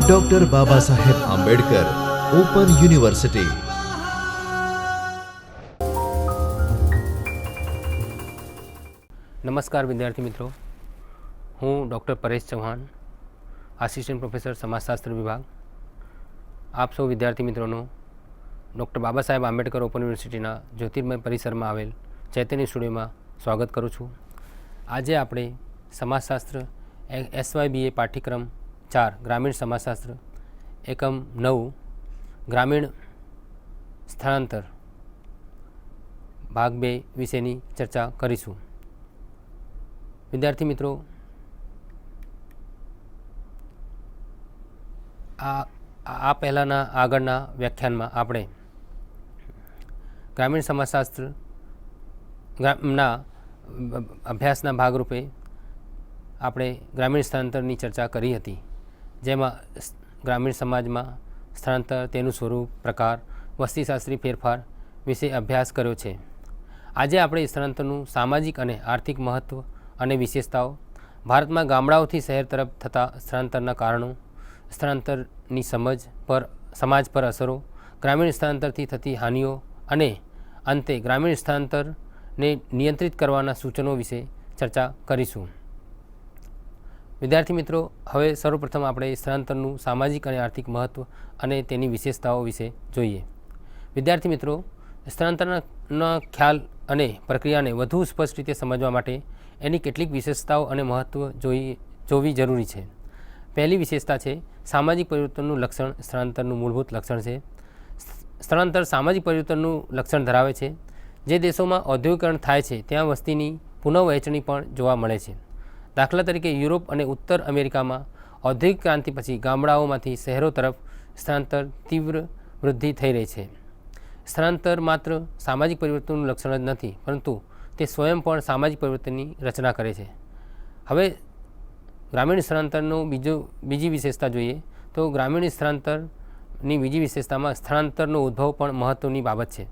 Doctor Baba Saheb Ambedkar open university. નમસ્કાર વિદ્યાર્થી મિત્રો, હું doctor Paresh Chauhan, assistant professor સમાજશાસ્ત્ર વિભાગ, આપ સૌ વિદ્યાર્થી મિત્રોનો ડૉક્ટર બાબા સાહેબ આંબેડકર ઓપન યુનિવર્સિટીના જ્યોતિર્મય પરિસરમાં આવેલ ચૈતન્ય સ્ટુડિયોમાં સ્વાગત કરું છું। આજે આપણે સમાજશાસ્ત્ર SYBA પાઠ્યક્રમ 4 ગ્રામીણ સમાજશાસ્ત્ર એકમ 9 ગ્રામીણ સ્થળાંતર ભાગ 2 વિશેની ચર્ચા કરીશું। વિદ્યાર્થી મિત્રો, આ પહેલાંના આગળના વ્યાખ્યાનમાં આપણે ગ્રામીણ સમાજશાસ્ત્ર ના અભ્યાસના ભાગરૂપે આપણે ગ્રામીણ સ્થળાંતરની ચર્ચા કરી હતી, જેમાં ગ્રામીણ સમાજમાં સ્થળાંતર, તેનું સ્વરૂપ, પ્રકાર, વસ્તીશાસ્ત્રી ફેરફાર વિશે અભ્યાસ કર્યો છે। આજે આપણે સ્થળાંતરનું સામાજિક અને આર્થિક મહત્ત્વ અને વિશેષતાઓ, ભારતમાં ગામડાઓથી શહેર તરફ થતા સ્થળાંતરના કારણો, સ્થળાંતરની સમાજ પર અસરો, ગ્રામીણ સ્થળાંતરથી થતી હાનિઓ અને અંતે ગ્રામીણ સ્થળાંતરને નિયંત્રિત કરવાના સૂચનો વિશે ચર્ચા કરીશું। વિદ્યાર્થી મિત્રો, હવે સર્વપ્રથમ આપણે સ્થળાંતરનું સામાજિક અને આર્થિક મહત્ત્વ અને તેની વિશેષતાઓ વિશે જોઈએ। વિદ્યાર્થી મિત્રો, સ્થળાંતરના ખ્યાલ અને પ્રક્રિયાને વધુ સ્પષ્ટ રીતે સમજવા માટે એની કેટલીક વિશેષતાઓ અને મહત્ત્વ જોવી જરૂરી છે। પહેલી વિશેષતા છે સામાજિક પરિવર્તનનું લક્ષણ। સ્થળાંતરનું મૂળભૂત લક્ષણ છે સ્થળાંતર સામાજિક પરિવર્તનનું લક્ષણ ધરાવે છે। જે દેશોમાં ઔદ્યોગિકરણ થાય છે ત્યાં વસ્તીની પુનઃવહેંચણી પણ જોવા મળે છે। દાખલા તરીકે યુરોપ અને ઉત્તર અમેરિકામાં ઔદ્યોગિક ક્રાંતિ પછી ગામડાઓમાંથી શહેરો તરફ સ્થળાંતર તીવ્ર વૃદ્ધિ થઈ રહી છે। સ્થળાંતર માત્ર સામાજિક પરિવર્તનનું લક્ષણ જ નથી, પરંતુ તે સ્વયં પણ સામાજિક પરિવર્તનની રચના કરે છે। હવે ગ્રામીણ સ્થળાંતરનો બીજી વિશેષતા જોઈએ તો ગ્રામીણ સ્થળાંતરની બીજી વિશેષતામાં સ્થળાંતરનો ઉદ્ભવ પણ મહત્ત્વની બાબત છે।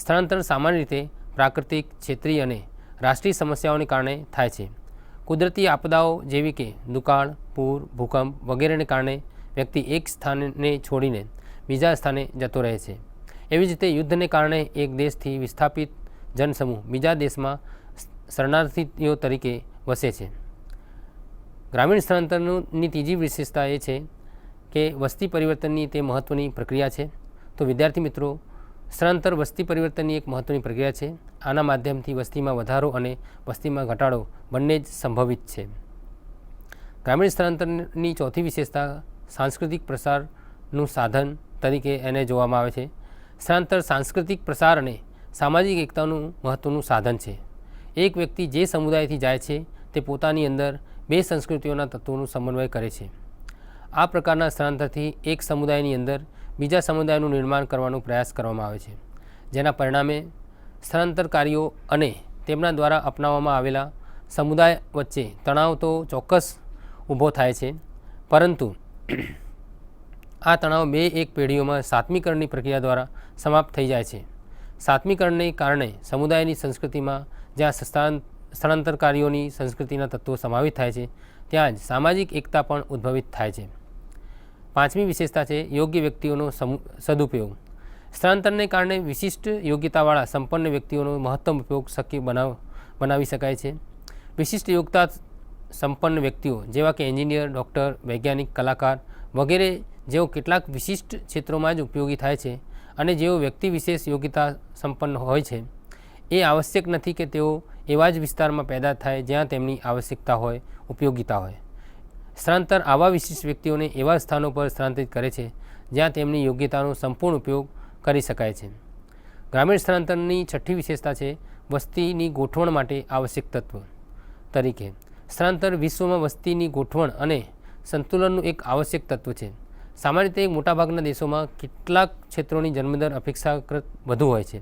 સ્થળાંતર સામાન્ય રીતે પ્રાકૃતિક, ક્ષેત્રીય અને રાષ્ટ્રીય સમસ્યાઓને કારણે થાય છે। કુદરતી આપદાઓ જેવી કે દુકાળ, પૂર, ભૂકંપ વગેરેને કારણે વ્યક્તિ એક સ્થાનને છોડીને બીજા સ્થાને જતો રહે છે। એવી જ રીતે યુદ્ધને કારણે એક દેશથી વિસ્થાપિત જનસમૂહ બીજા દેશમાં શરણાર્થીઓ તરીકે વસે છે। ગ્રામીણ સ્થળાંતરની ત્રીજી વિશેષતા એ છે કે વસ્તી પરિવર્તનની તે મહત્ત્વની પ્રક્રિયા છે। તો વિદ્યાર્થી મિત્રો, સ્થળાંતર વસ્તી પરિવર્તનની એક મહત્ત્વની પ્રક્રિયા છે। આના માધ્યમથી વસ્તીમાં વધારો અને વસ્તીમાં ઘટાડો બંને જ સંભવિત છે। ગ્રામીણ સ્થળાંતરની ચોથી વિશેષતા સાંસ્કૃતિક પ્રસારનું સાધન તરીકે એને જોવામાં આવે છે। સ્થળાંતર સાંસ્કૃતિક પ્રસાર અને સામાજિક એકતાનું મહત્ત્વનું સાધન છે। એક વ્યક્તિ જે સમુદાયથી જાય છે તે પોતાની અંદર બે સંસ્કૃતિઓના તત્વોનું સમન્વય કરે છે। આ પ્રકારના સ્થળાંતરથી એક સમુદાયની અંદર બીજા સમુદાયનું નિર્માણ કરવાનો પ્રયાસ કરવામાં આવે છે, જેના પરિણામે સ્થળાંતરકારીઓ અને તેમના દ્વારા અપનાવવામાં આવેલા સમુદાય વચ્ચે તણાવ તો ચોક્કસ ઊભો થાય છે, પરંતુ આ તણાવ એક પેઢીઓમાં સાત્મીકરણની પ્રક્રિયા દ્વારા સમાપ્ત થઈ જાય છે। સાત્મીકરણને કારણે સમુદાયની સંસ્કૃતિમાં જ્યાં સ્થળાંતરકારીઓની સંસ્કૃતિના તત્વો સમાવિત થાય છે, ત્યાં જ સામાજિક એકતા પણ ઉદ્ભવિત થાય છે। પાંચમી વિશેષતા છે યોગ્ય વ્યક્તિઓનો સદુપયોગ। સ્થળાંતરને કારણે વિશિષ્ટ યોગ્યતાવાળા સંપન્ન વ્યક્તિઓનો મહત્તમ ઉપયોગ શક્ય બનાવી શકાય છે। વિશિષ્ટ યોગ્યતા સંપન્ન વ્યક્તિઓ જેવા કે એન્જિનિયર, ડૉક્ટર, વૈજ્ઞાનિક, કલાકાર વગેરે જેઓ કેટલાક વિશિષ્ટ ક્ષેત્રોમાં જ ઉપયોગી થાય છે અને જેઓ વ્યક્તિ વિશેષ યોગ્યતા સંપન્ન હોય છે, એ આવશ્યક નથી કે તેઓ એવા જ વિસ્તારમાં પેદા થાય જ્યાં તેમની આવશ્યકતા હોય, ઉપયોગિતા હોય। સ્થળાંતર આવા વિશિષ્ટ વ્યક્તિઓને એવા સ્થાનો પર સ્થળાંતરિત કરે છે જ્યાં તેમની યોગ્યતાનો સંપૂર્ણ ઉપયોગ કરી શકાય છે। ગ્રામીણ સ્થળાંતરની છઠ્ઠી વિશેષતા છે વસ્તીની ગોઠવણ માટે આવશ્યક તત્વ તરીકે। સ્થળાંતર વિશ્વમાં વસ્તીની ગોઠવણ અને સંતુલનનું એક આવશ્યક તત્વ છે। સામાન્ય રીતે મોટાભાગના દેશોમાં કેટલાક ક્ષેત્રોની જન્મદર અપેક્ષાકૃત વધુ હોય છે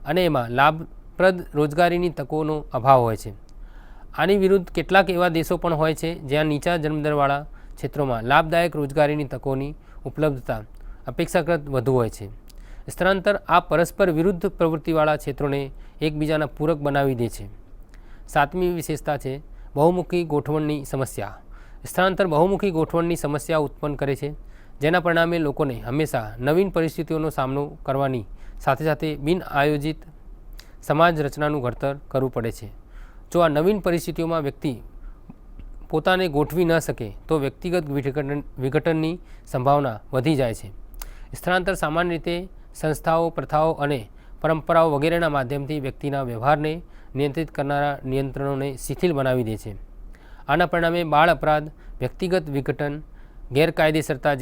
અને એમાં લાભપ્રદ રોજગારીની તકોનો અભાવ હોય છે। આની વિરુદ્ધ કેટલાક એવા દેશો પણ હોય છે જ્યાં નીચા જન્મદરવાળા ક્ષેત્રોમાં લાભદાયક રોજગારીની તકોની ઉપલબ્ધતા અપેક્ષાકૃત વધુ હોય છે। સ્થળાંતર આ પરસ્પર વિરુદ્ધ પ્રવૃત્તિવાળા ક્ષેત્રોને એકબીજાના પૂરક બનાવી દે છે। સાતમી વિશેષતા છે બહુમુખી ગોઠવણની સમસ્યા। સ્થળાંતર બહુમુખી ગોઠવણની સમસ્યા ઉત્પન્ન કરે છે, જેના પરિણામે લોકોને હંમેશા નવીન પરિસ્થિતિઓનો સામનો કરવાની સાથે સાથે બિન આયોજિત સમાજ રચનાનું ઘડતર કરવું પડે છે. જો આ નવીન પરિસ્થિતિઓમાં વ્યક્તિ પોતાને ગોઠવી ન શકે તો વ્યક્તિગત વિઘટનની સંભાવના વધી જાય છે. સ્થળાંતર સામાન્ય રીતે સંસ્થાઓ, પ્રથાઓ અને પરંપરાઓ વગેરેના માધ્યમથી વ્યક્તિના વ્યવહારને નિયંત્રિત કરનારા નિયંત્રણોને શિથિલ બનાવી દે છે. આના પરિણામે બાળ અપરાધ, વ્યક્તિગત વિઘટન, ગેરકાયદેસરતા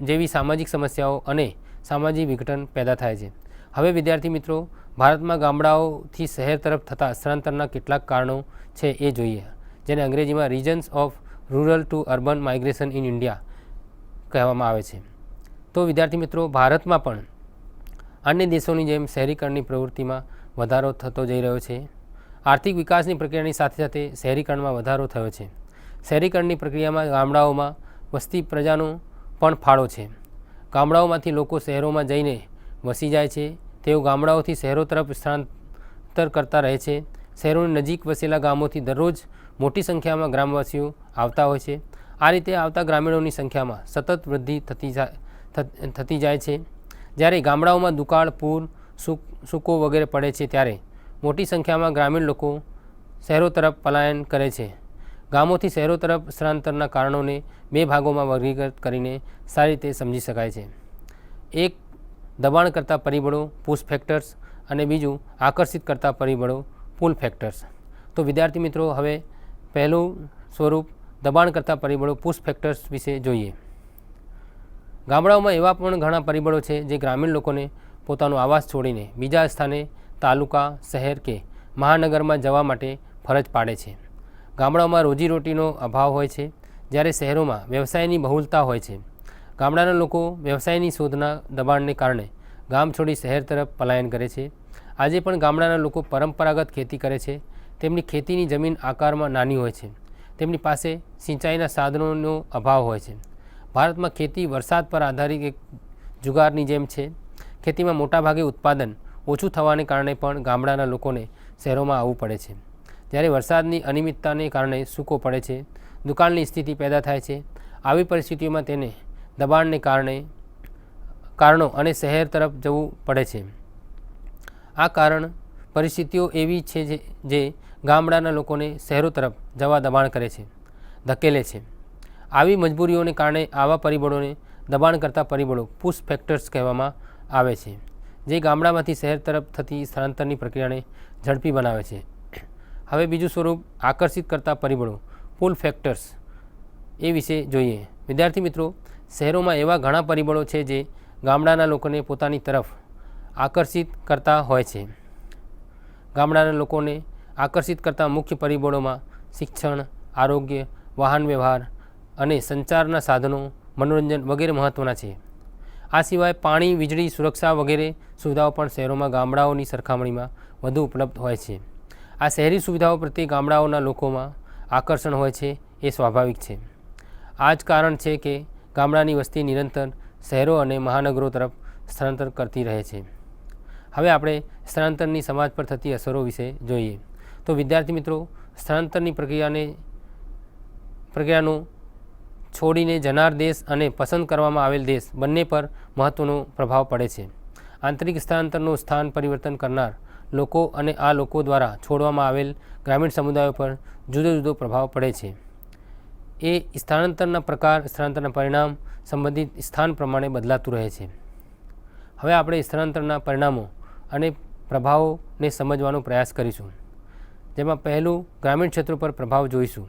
જેવી સામાજિક સમસ્યાઓ અને સામાજિક વિઘટન પેદા થાય છે. હવે વિદ્યાર્થી મિત્રો, ભારતમાં ગામડાઓથી શહેર તરફ થતા સ્થળાંતરના કેટલાક કારણો છે એ જોઈએ, જેને અંગ્રેજીમાં reasons of rural to urban migration in India કહેવામાં આવે છે. તો વિદ્યાર્થી મિત્રો, ભારતમાં પણ અન્ય દેશોની જેમ શહેરીકરણની પ્રવૃત્તિમાં વધારો થતો જઈ રહ્યો છે. આર્થિક વિકાસની પ્રક્રિયાની સાથે સાથે શહેરીકરણમાં વધારો થયો છે. શહેરીકરણની પ્રક્રિયામાં ગામડાઓમાં વસતી પ્રજાનો પણ ફાળો છે. ગામડાઓમાંથી લોકો શહેરોમાં જઈને વસી જાય છે. તેઓ ગામડાઓથી શહેરો તરફ સ્થળાંતર કરતા રહે છે. શહેરોની નજીક વસેલા ગામોથી દરરોજ મોટી સંખ્યામાં ગ્રામવાસીઓ આવતા હોય છે. આ રીતે આવતા ગ્રામીણોની સંખ્યામાં સતત વૃદ્ધિ થતી જાય છે. જ્યારે ગામડાઓમાં દુકાળ, પૂર, સૂકો વગેરે પડે છે ત્યારે મોટી સંખ્યામાં ગ્રામીણ લોકો શહેરો તરફ પલાયન કરે છે. ગામોથી શહેરો તરફ સ્થળાંતરના કારણોને બે ભાગોમાં વર્ગીકૃત કરીને સારી રીતે સમજી શકાય છે. એક, દબાણ કરતા પરિબળો પુશ ફેક્ટર્સ અને બીજું આકર્ષિત કરતા પરિબળો પુલ ફેક્ટર્સ. તો વિદ્યાર્થી મિત્રો, હવે પહેલું સ્વરૂપ દબાણ કરતા પરિબળો પુશ ફેક્ટર્સ વિશે જોઈએ. ગામડાઓમાં એવા પણ ઘણા પરિબળો છે જે ગ્રામીણ લોકોને પોતાનો આવાસ છોડીને બીજા સ્થાને, તાલુકા, શહેર કે મહાનગરમાં જવા માટે ફરજ પાડે છે. ગામડાઓમાં રોજીરોટીનો અભાવ હોય છે, જ્યારે શહેરોમાં વ્યવસાયની બહુલતા હોય છે. ગામડાના લોકો વ્યવસાયની શોધના દબાણને કારણે ગામ છોડી શહેર તરફ પલાયન કરે છે. આજે પણ ગામડાના લોકો પરંપરાગત ખેતી કરે છે. તેમની ખેતીની જમીન આકારમાં નાની હોય છે. તેમની પાસે સિંચાઈના સાધનોનો અભાવ હોય છે. ભારતમાં ખેતી વરસાદ પર આધારિત એક જુગારની જેમ છે. ખેતીમાં મોટાભાગે ઉત્પાદન ઓછું થવાને કારણે પણ ગામડાના લોકોને શહેરોમાં આવવું પડે છે. જ્યારે વરસાદની અનિયમિતતાને કારણે સૂકો પડે છે, દુકાળની સ્થિતિ પેદા થાય છે. આવી પરિસ્થિતિઓમાં તેને દબાણને કારણો અને શહેર તરફ જવું પડે છે. આ કારણ પરિસ્થિતિઓ એવી છે જે ગામડાના લોકોને શહેરો તરફ જવા દબાણ કરે છે, ધકેલે છે. આવી મજબૂરીઓને કારણે આવા પરિબળોને દબાણ કરતા પરિબળો પુશ ફેક્ટર્સ કહેવામાં આવે છે, જે ગામડામાંથી શહેર તરફ થતી સ્થળાંતરની પ્રક્રિયાને ઝડપી બનાવે છે. હવે બીજું સ્વરૂપ આકર્ષિત કરતા પરિબળો પુલ ફેક્ટર્સ એ વિશે જોઈએ. વિદ્યાર્થી મિત્રો, શહેરોમાં એવા ઘણા પરિબળો છે જે ગામડાના લોકોને પોતાની તરફ આકર્ષિત કરતા હોય છે. ગામડાના લોકોને આકર્ષિત કરતા મુખ્ય પરિબળોમાં શિક્ષણ, આરોગ્ય, વાહન વ્યવહાર અને સંચારના સાધનો, મનોરંજન વગેરે મહત્ત્વના છે. આ સિવાય પાણી, વીજળી, સુરક્ષા વગેરે સુવિધાઓ પણ શહેરોમાં ગામડાઓની સરખામણીમાં વધુ ઉપલબ્ધ હોય છે. આ શહેરી સુવિધાઓ પ્રત્યે ગામડાઓના લોકોમાં આકર્ષણ હોય છે એ સ્વાભાવિક છે. આ જ કારણ છે કે ગામડાની વસ્તી નિરંતર શહેરો અને મહાનગરો તરફ સ્થળાંતર કરતી રહે છે. હવે આપણે સ્થળાંતરની સમાજ પર થતી અસરો વિશે જોઈએ. તો વિદ્યાર્થી મિત્રો, સ્થળાંતરની પ્રક્રિયાનો છોડીને જનાર દેશ અને પસંદ કરવામાં આવેલ દેશ બંને પર મહત્ત્વનો પ્રભાવ પડે છે. આંતરિક સ્થળાંતરનું સ્થાન પરિવર્તન કરનાર લોકો અને આ લોકો દ્વારા છોડવામાં આવેલ ગ્રામીણ સમુદાયો પર જુદો જુદો પ્રભાવ પડે છે. એ સ્થળાંતરના પ્રકાર, સ્થળાંતરના પરિણામ સંબંધિત સ્થાન પ્રમાણે બદલાતું રહે છે. હવે આપણે સ્થળાંતરના પરિણામો અને પ્રભાવોને સમજવાનો પ્રયાસ કરીશું. જેમાં પહેલું ગ્રામીણ ક્ષેત્રો પર પ્રભાવ જોઈશું.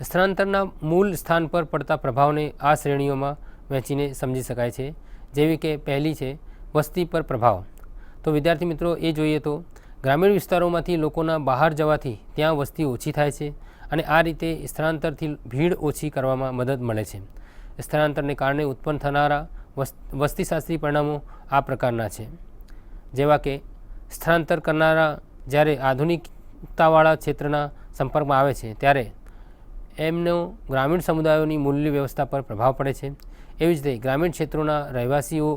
સ્થળાંતરના મૂળ સ્થાન પર પડતા પ્રભાવને આ શ્રેણીઓમાં વહેંચીને સમજી શકાય છે. જેવી કે પહેલી છે વસ્તી પર પ્રભાવ. તો વિદ્યાર્થી મિત્રો, એ જોઈએ તો ગ્રામીણ વિસ્તારોમાંથી લોકોના બહાર જવાથી ત્યાં વસ્તી ઓછી થાય છે અને આ રીતે સ્થળાંતરથી ભીડ ઓછી કરવામાં મદદ મળે છે. સ્થળાંતરને કારણે ઉત્પન્ન થનારા વસ્તીશાસ્ત્રી પરિણામો આ પ્રકારના છે. જેવા કે સ્થળાંતર કરનારા જ્યારે આધુનિકતાવાળા ક્ષેત્રના સંપર્કમાં આવે છે ત્યારે એમનો ગ્રામીણ સમુદાયોની મૂલ્ય વ્યવસ્થા પર પ્રભાવ પડે છે. એવી જ રીતે ગ્રામીણ ક્ષેત્રોના રહેવાસીઓ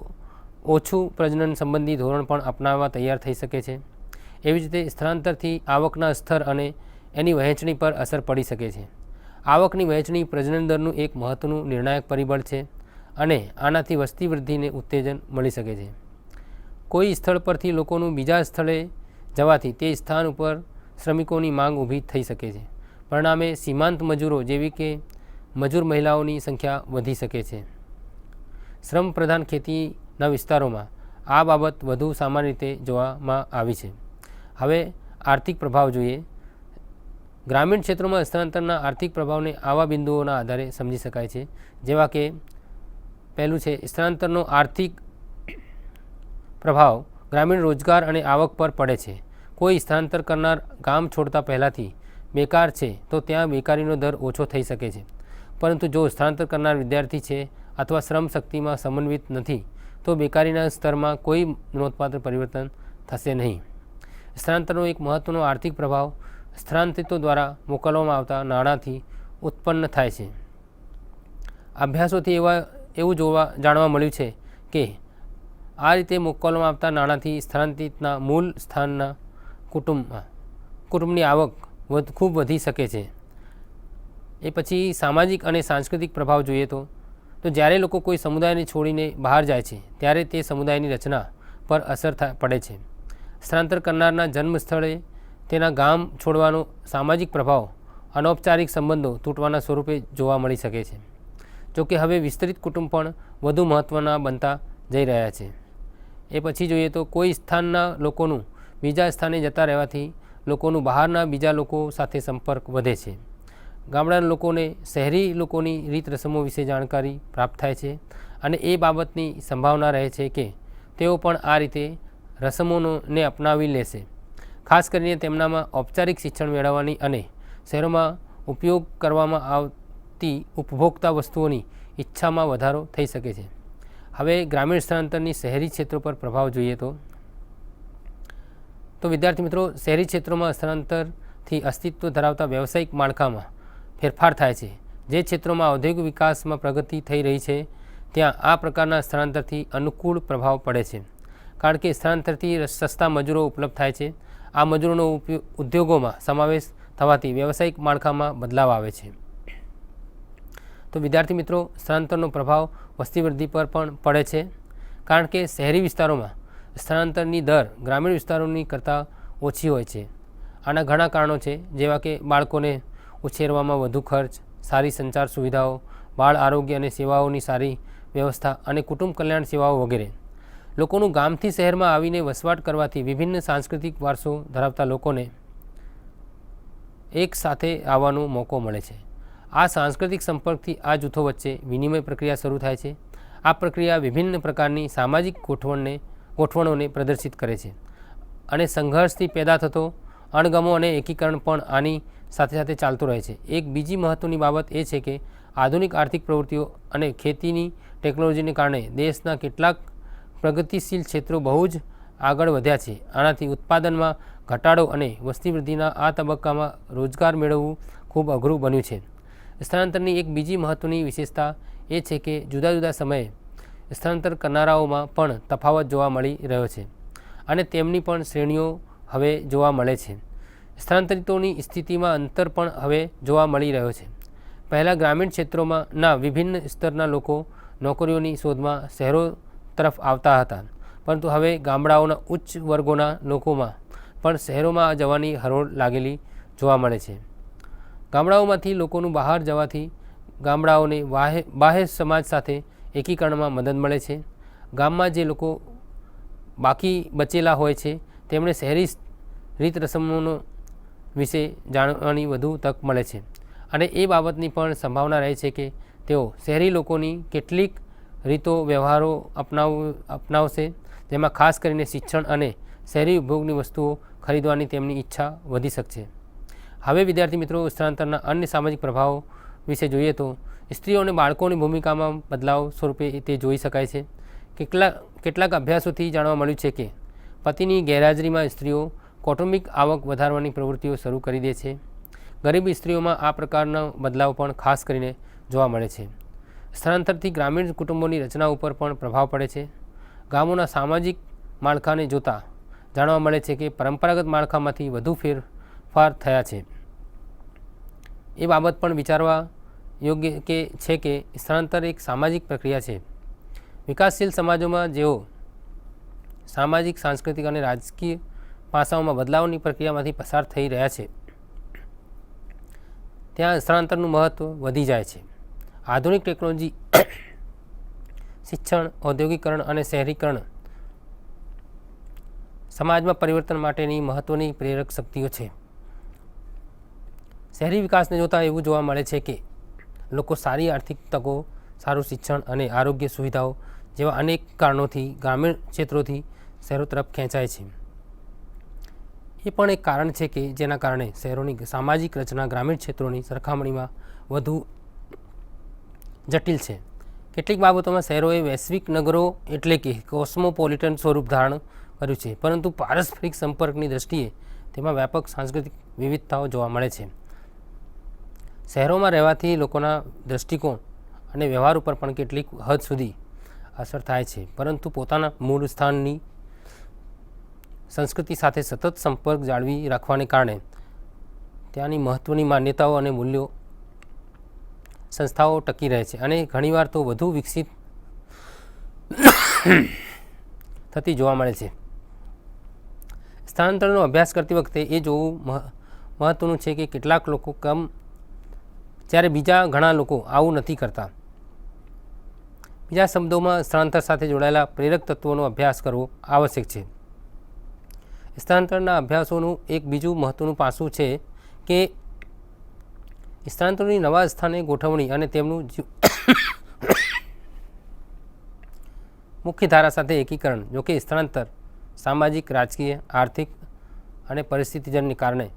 ઓછું પ્રજનન સંબંધી ધોરણ પણ અપનાવવા તૈયાર થઈ શકે છે. એવી જ રીતે સ્થળાંતરથી આવકના સ્તર અને એની વહેંચણી પર અસર પડી શકે છે. આવકની વહેંચણી પ્રજનન દરનું એક મહત્ત્વનું નિર્ણાયક પરિબળ છે અને આનાથી વસ્તી વૃદ્ધિને ઉત્તેજન મળી શકે છે. કોઈ સ્થળ પરથી લોકોનું બીજા સ્થળે જવાથી તે સ્થાન ઉપર શ્રમિકોની માંગ ઊભી થઈ શકે છે. પરિણામે સીમાંત મજૂરો જેવી કે મજૂર મહિલાઓની સંખ્યા વધી શકે છે. શ્રમ પ્રધાન ખેતીના વિસ્તારોમાં આ બાબત વધુ સામાન્ય રીતે જોવામાં આવી છે. હવે આર્થિક પ્રભાવ જોઈએ. ગ્રામીણ ક્ષેત્રોમાં સ્થળાંતરના આર્થિક પ્રભાવને આવા બિંદુઓના આધારે સમજી શકાય છે, જેવા કે પહેલું છે સ્થળાંતરનો આર્થિક પ્રભાવ ગ્રામીણ રોજગાર અને આવક પર પડે છે. કોઈ સ્થળાંતર કરનાર ગામ છોડતા પહેલાંથી બેકાર છે તો ત્યાં બેકારીનો દર ઓછો થઈ શકે છે, પરંતુ જો સ્થળાંતર કરનાર વિદ્યાર્થી છે અથવા શ્રમ શક્તિમાં સમન્વિત નથી તો બેકારીના સ્તરમાં કોઈ નોંધપાત્ર પરિવર્તન થશે નહીં. સ્થળાંતરનો એક મહત્ત્વનો આર્થિક પ્રભાવ સ્થળાંતરિતો દ્વારા મોકલવામાં આવતા નાણાંથી ઉત્પન્ન થાય છે. અભ્યાસોથી એવું જાણવા મળ્યું છે કે આ રીતે મોકલવામાં આવતા નાણાંથી સ્થળાંતરિતના મૂળ સ્થાનના કુટુંબની આવક ખૂબ વધી શકે છે. એ પછી સામાજિક અને સાંસ્કૃતિક પ્રભાવ જોઈએ તો જ્યારે લોકો કોઈ સમુદાયને છોડીને બહાર જાય છે ત્યારે તે સમુદાયની રચના પર અસર પડે છે. સ્થળાંતર કરનારના જન્મ સ્થળે તેના ગામ છોડવાનો સામાજિક પ્રભાવ અનૌપચારિક સંબંધો તૂટવાના સ્વરૂપે જોવા મળી શકે છે. જોકે હવે વિસ્તરિત કુટુંબ પણ વધુ મહત્ત્વના બનતા જઈ રહ્યા છે. એ પછી જોઈએ તો કોઈ સ્થાનના લોકોનું બીજા સ્થાને જતા રહેવાથી લોકોનું બહારના બીજા લોકો સાથે સંપર્ક વધે છે. ગામડાના લોકોને શહેરી લોકોની રીત રસમો વિશે જાણકારી પ્રાપ્ત થાય છે અને એ બાબતની સંભાવના રહે છે કે તેઓ પણ આ રીતે રસમોને અપનાવી લેશે. ખાસ કરીને તેમનામાં ઔપચારિક શિક્ષણ મેળવવાની અને શહેરોમાં ઉપયોગ કરવામાં આવતી ઉપભોક્તા વસ્તુઓની ઈચ્છામાં વધારો થઈ શકે છે. હવે ગ્રામીણ સ્થળાંતરની શહેરી ક્ષેત્રો પર પ્રભાવ જોઈએ તો વિદ્યાર્થી મિત્રો, શહેરી ક્ષેત્રોમાં સ્થળાંતરથી અસ્તિત્વ ધરાવતા વ્યવસાયિક માળખામાં ફેરફાર થાય છે. જે ક્ષેત્રોમાં ઔદ્યોગિક વિકાસમાં પ્રગતિ થઈ રહી છે ત્યાં આ પ્રકારના સ્થળાંતરથી અનુકૂળ પ્રભાવ પડે છે, કારણ કે સ્થળાંતરથી સસ્તા મજૂરો ઉપલબ્ધ થાય છે. આ મજૂરોનો ઉદ્યોગોમાં સમાવેશ થવાથી વ્યવસાયિક માળખામાં બદલાવ આવે છે. તો વિદ્યાર્થી મિત્રો, સ્થળાંતરનો પ્રભાવ વસ્તી વૃદ્ધિ પર પણ પડે છે, કારણ કે શહેરી વિસ્તારોમાં સ્થળાંતરની દર ગ્રામીણ વિસ્તારોની કરતાં ઓછી હોય છે. આના ઘણા કારણો છે, જેવા કે બાળકોને ઉછેરવામાં વધુ ખર્ચ, સારી સંચાર સુવિધાઓ, બાળ આરોગ્ય અને સેવાઓની સારી વ્યવસ્થા અને કુટુંબ કલ્યાણ સેવાઓ વગેરે. લોકોનું ગામથી શહેરમાં આવીને વસવાટ કરવાથી વિભિન્ન સાંસ્કૃતિક વારસો ધરાવતા લોકોને એક સાથે આવવાનો મોકો મળે છે. આ સાંસ્કૃતિક સંપર્કથી આ જૂથો વચ્ચે વિનિમય પ્રક્રિયા શરૂ થાય છે. આ પ્રક્રિયા વિભિન્ન પ્રકારની સામાજિક ગોઠવણોને પ્રદર્શિત કરે છે અને સંઘર્ષથી પેદા થતો અણગમો અને એકીકરણ પણ આની સાથે સાથે ચાલતું રહે છે. એક બીજી મહત્ત્વની બાબત એ છે કે આધુનિક આર્થિક પ્રવૃત્તિઓ અને ખેતીની ટેકનોલોજીને કારણે દેશના કેટલાક પ્રગતિશીલ ક્ષેત્રો બહુ જ આગળ વધ્યા છે. આનાથી ઉત્પાદનમાં ઘટાડો અને વસ્તી વૃદ્ધિના આ તબક્કામાં રોજગાર મેળવવું ખૂબ અઘરું બન્યું છે. સ્થળાંતરની એક બીજી મહત્ત્વની વિશેષતા એ છે કે જુદા જુદા સમયે સ્થળાંતર કરનારાઓમાં પણ તફાવત જોવા મળી રહ્યો છે અને તેમની પણ શ્રેણીઓ હવે જોવા મળે છે. સ્થળાંતરિતોની સ્થિતિમાં અંતર પણ હવે જોવા મળી રહ્યો છે. પહેલાં ગ્રામીણ ક્ષેત્રોમાંના વિભિન્ન સ્તરના લોકો નોકરીઓની શોધમાં શહેરો તરફ આવતા હતા, પરંતુ હવે ગામડાઓના ઉચ્ચ વર્ગોના લોકોમાં પણ શહેરોમાં જવાની હરોળ લાગેલી જોવા મળે છે. ગામડાઓમાંથી લોકોનું બહાર જવાથી ગામડાઓને બાહ્ય સમાજ સાથે એકીકરણમાં મદદ મળે છે. ગામમાં જે લોકો બાકી બચેલા હોય છે તેમણે શહેરી રીત રસમોનો વિશે જાણવાની વધુ તક મળે છે અને એ બાબતની પણ સંભાવના રહે છે કે તેઓ શહેરી લોકોની કેટલીક રીતો વ્યવહારો અપનાવશે, જેમાં ખાસ કરીને શિક્ષણ અને શહેરી ઉપયોગની વસ્તુઓ ખરીદવાની તેમની ઈચ્છા વધી શકશે. હવે વિદ્યાર્થી મિત્રો, સ્થળાંતરના અન્ય સામાજિક પ્રભાવો વિશે જોઈએ તો સ્ત્રીઓ અને બાળકોની ભૂમિકામાં બદલાવ સ્વરૂપે તે જોઈ શકાય છે. કેટલાક અભ્યાસોથી જાણવા મળ્યું છે કે પતિની ગેરહાજરીમાં સ્ત્રીઓ કૌટુંબિક આવક વધારવાની પ્રવૃત્તિઓ શરૂ કરી દે છે. ગરીબ સ્ત્રીઓમાં આ પ્રકારનો બદલાવ પણ ખાસ કરીને જોવા મળે છે. સ્થળાંતરથી ગ્રામીણ કુટુંબોની રચના ઉપર પણ પ્રભાવ પડે છે. ગામોના સામાજિક માળખાને જોતાં જાણવા મળે છે કે પરંપરાગત માળખામાંથી વધુ ફેરફાર થયા છે. એ બાબત પણ વિચારવા યોગ્ય છે કે સ્થળાંતર એક સામાજિક પ્રક્રિયા છે. વિકાસશીલ સમાજોમાં જેઓ સામાજિક, સાંસ્કૃતિક અને રાજકીય પાસાઓમાં બદલાવની પ્રક્રિયામાંથી પસાર થઈ રહ્યા છે ત્યાં સ્થળાંતરનું મહત્ત્વ વધી જાય છે. આધુનિક ટેકનોલોજી, શિક્ષણ, ઔદ્યોગિકરણ અને શહેરીકરણ સમાજમાં પરિવર્તન માટેની મહત્ત્વની પ્રેરક શક્તિઓ છે. શહેરી વિકાસને જોતાં એવું જોવા મળે છે કે લોકો સારી આર્થિક તકો, સારું શિક્ષણ અને આરોગ્ય સુવિધાઓ જેવા અનેક કારણોથી ગ્રામીણ ક્ષેત્રોથી શહેરો તરફ ખેંચાય છે. એ પણ એક કારણ છે કે જેના કારણે શહેરોની સામાજિક રચના ગ્રામીણ ક્ષેત્રોની સરખામણીમાં વધુ જટિલ છે. કેટલીક બાબતોમાં શહેરોએ વૈશ્વિક નગરો એટલે કે કોસ્મોપોલિટન સ્વરૂપ ધારણ કર્યું છે, પરંતુ પારસ્પરિક સંપર્કની દૃષ્ટિએ તેમાં વ્યાપક સાંસ્કૃતિક વિવિધતાઓ જોવા મળે છે. શહેરોમાં રહેવાથી લોકોના દૃષ્ટિકોણ અને વ્યવહાર ઉપર પણ કેટલીક હદ સુધી અસર થાય છે, પરંતુ પોતાના મૂળ સ્થાનની સંસ્કૃતિ સાથે સતત સંપર્ક જાળવી રાખવાને કારણે ત્યાંની મહત્ત્વની માન્યતાઓ અને મૂલ્યો સંસ્થાઓ ટકી રહે છે અને ઘણીવાર તો વધુ વિકસિત થતી જોવા મળે છે. સ્થળાંતરનો અભ્યાસ કરતી વખતે એ જોવું મહત્ત્વનું છે કે કેટલાક લોકો જ્યારે બીજા ઘણા લોકો આવું નથી કરતા. બીજા શબ્દોમાં સ્થળાંતર સાથે જોડાયેલા પ્રેરક તત્વોનો અભ્યાસ કરવો આવશ્યક છે. સ્થળાંતરના અભ્યાસોનું એક બીજું મહત્ત્વનું પાસું છે કે સ્થળાંતરોની નવા સ્થાને ગોઠવણી અને તેમનું મુખ્ય ધારા સાથે એકીકરણ. જોકે સ્થળાંતર સામાજિક, રાજકીય, આર્થિક અને પરિસ્થિતિજનને કારણે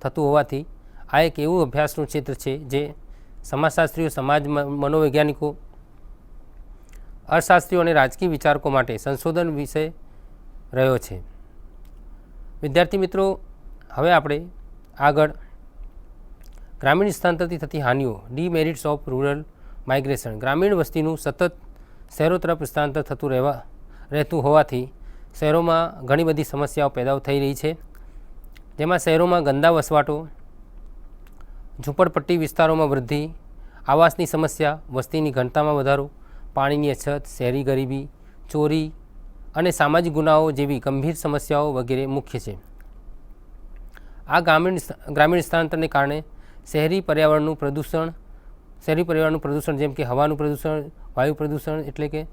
થતું હોવાથી આ એક એવું અભ્યાસનું ક્ષેત્ર છે જે સમાજશાસ્ત્રીઓ, સમાજ મનોવૈજ્ઞાનિકો, અર્થશાસ્ત્રીઓ અને રાજકીય વિચારકો માટે સંશોધન વિષય રહ્યો છે. વિદ્યાર્થી મિત્રો, હવે આપણે આગળ ગ્રામીણ સ્થળાંતરથી થતી હાનિઓ, ડીમેરિટ્સ ઓફ રૂરલ માઇગ્રેશન. ગ્રામીણ વસ્તીનું સતત શહેરો તરફ સ્થળાંતર રહેતું હોવાથી શહેરોમાં ઘણી બધી સમસ્યાઓ પેદા થઈ રહી છે, જેમાં શહેરોમાં ગંદા વસવાટો, ઝૂંપડપટ્ટી વિસ્તારોમાં વૃદ્ધિ, આવાસની સમસ્યા, વસ્તીની ઘનતામાં વધારો, પાણીની અછત, શહેરી ગરીબી, ચોરી અને સામાજિક ગુનાઓ જેવી ગંભીર સમસ્યાઓ વગેરે મુખ્ય છે. આ ગ્રામીણ સ્થળાંતરને કારણે શહેરી પર્યાવરણનું પ્રદૂષણ જેમ કે હવાનું પ્રદૂષણ, વાયુ પ્રદૂષણ એટલે કે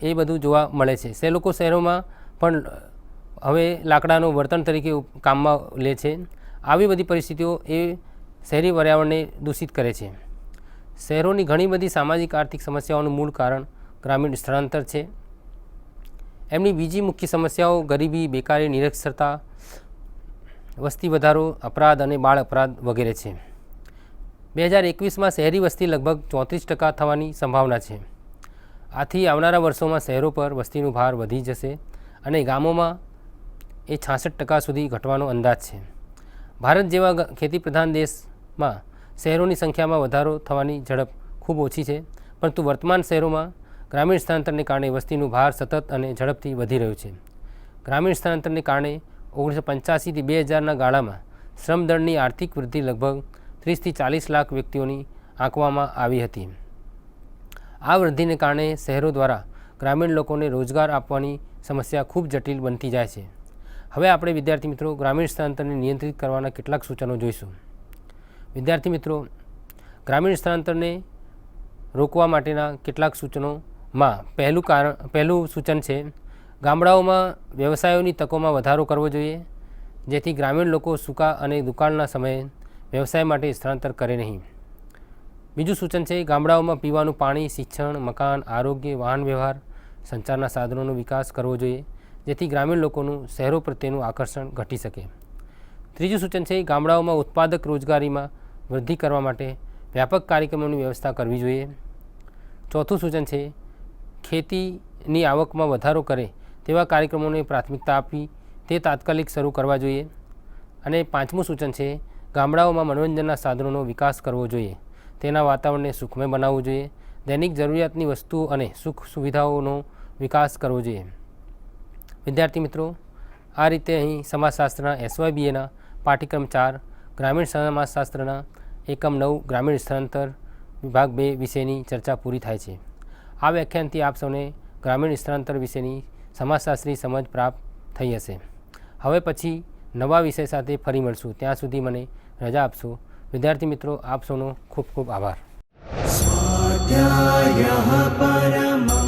એ બધું જોવા મળે છે. લોકો શહેરોમાં પણ હવે લાકડાનો બળતણ તરીકે કામમાં લે છે. આવી બધી પરિસ્થિતિઓ એ શહેરી પર્યાવરણને દૂષિત કરે છે. શહેરોની ઘણી બધી સામાજિક આર્થિક સમસ્યાઓનું મૂળ કારણ ગ્રામીણ સ્થળાંતર છે. એમની બીજી મુખ્ય સમસ્યાઓ ગરીબી, બેકારી, નિરક્ષરતા, વસ્તી વધારો, અપરાધ અને બાળ અપરાધ વગેરે છે. 2021માં શહેરી વસ્તી લગભગ 34% થવાની સંભાવના છે. આથી આવનારા વર્ષોમાં શહેરો પર વસ્તીનું ભાર વધી જશે અને ગામોમાં એ 66% સુધી ઘટવાનો અંદાજ છે. ભારત જેવા ખેતી પ્રધાન દેશમાં શહેરોની સંખ્યામાં વધારો થવાની ઝડપ ખૂબ ઓછી છે, પરંતુ વર્તમાન શહેરોમાં ગ્રામીણ સ્થળાંતરને કારણે વસ્તીનું ભાર સતત અને ઝડપથી વધી રહ્યું છે. ગ્રામીણ સ્થળાંતરને કારણે 1985થી 2000ના ગાળામાં શ્રમદળની આર્થિક વૃદ્ધિ લગભગ 30થી 40 લાખ વ્યક્તિઓની આંકવામાં આવી હતી. આ વૃદ્ધિને કારણે શહેરો દ્વારા ગ્રામીણ લોકોને રોજગાર આપવાની સમસ્યા ખૂબ જટિલ બનતી જાય છે. હવે આપણે વિદ્યાર્થી મિત્રો ગ્રામીણ સ્થળાંતરને નિયંત્રિત કરવાના કેટલાક સૂચનો જોઈશું. વિદ્યાર્થી મિત્રો, ગ્રામીણ સ્થળાંતરને રોકવા માટેના કેટલાક સૂચનોમાં પહેલું સૂચન છે ગામડાઓમાં વ્યવસાયોની તકોમાં વધારો કરવો જોઈએ, જેથી ગ્રામીણ લોકો સૂકા અને દુકાળના સમયે વ્યવસાય માટે સ્થળાંતર કરે નહીં. બીજું સૂચન છે ગામડાઓમાં પીવાનું પાણી, શિક્ષણ, મકાન, આરોગ્ય, વાહન વ્યવહાર, સંચારના સાધનોનો વિકાસ કરવો જોઈએ, જેથી ગ્રામીણ લોકોનું શહેરો પ્રત્યેનું આકર્ષણ ઘટી શકે. ત્રીજું સૂચન છે ગામડાઓમાં ઉત્પાદક રોજગારીમાં વૃદ્ધિ કરવા માટે વ્યાપક કાર્યક્રમોની વ્યવસ્થા કરવી જોઈએ. ચોથું સૂચન છે ખેતીની આવકમાં વધારો કરે તેવા કાર્યક્રમોને પ્રાથમિકતા આપી તે તાત્કાલિક શરૂ કરવા જોઈએ. અને પાંચમું સૂચન છે ગામડાઓમાં મનોરંજનના સાધનોનો વિકાસ કરવો જોઈએ, તેના વાતાવરણને સુખમય બનાવવું જોઈએ, દૈનિક જરૂરિયાતની વસ્તુઓ અને સુખ સુવિધાઓનો વિકાસ કરવો જોઈએ. વિદ્યાર્થી મિત્રો, આ રીતે અહીં સમાજશાસ્ત્રના SYBAના પાઠ્યક્રમ 4 ગ્રામીણ સમાજશાસ્ત્રના એકમ 9 ગ્રામીણ સ્થળાંતર વિભાગ 2 વિશેની ચર્ચા પૂરી થાય છે. આ વ્યાખ્યાનથી આપ સૌને ગ્રામીણ સ્થળાંતર વિશેની સમાજશાસ્ત્રી સમજ પ્રાપ્ત થઈ હશે. હવે પછી નવા વિષય સાથે ફરી મળશું. ત્યાં સુધી મને રજા આપશો. વિદ્યાર્થી મિત્રો, આપ સૌનો ખૂબ ખૂબ આભાર. स्वाध्यायः परमः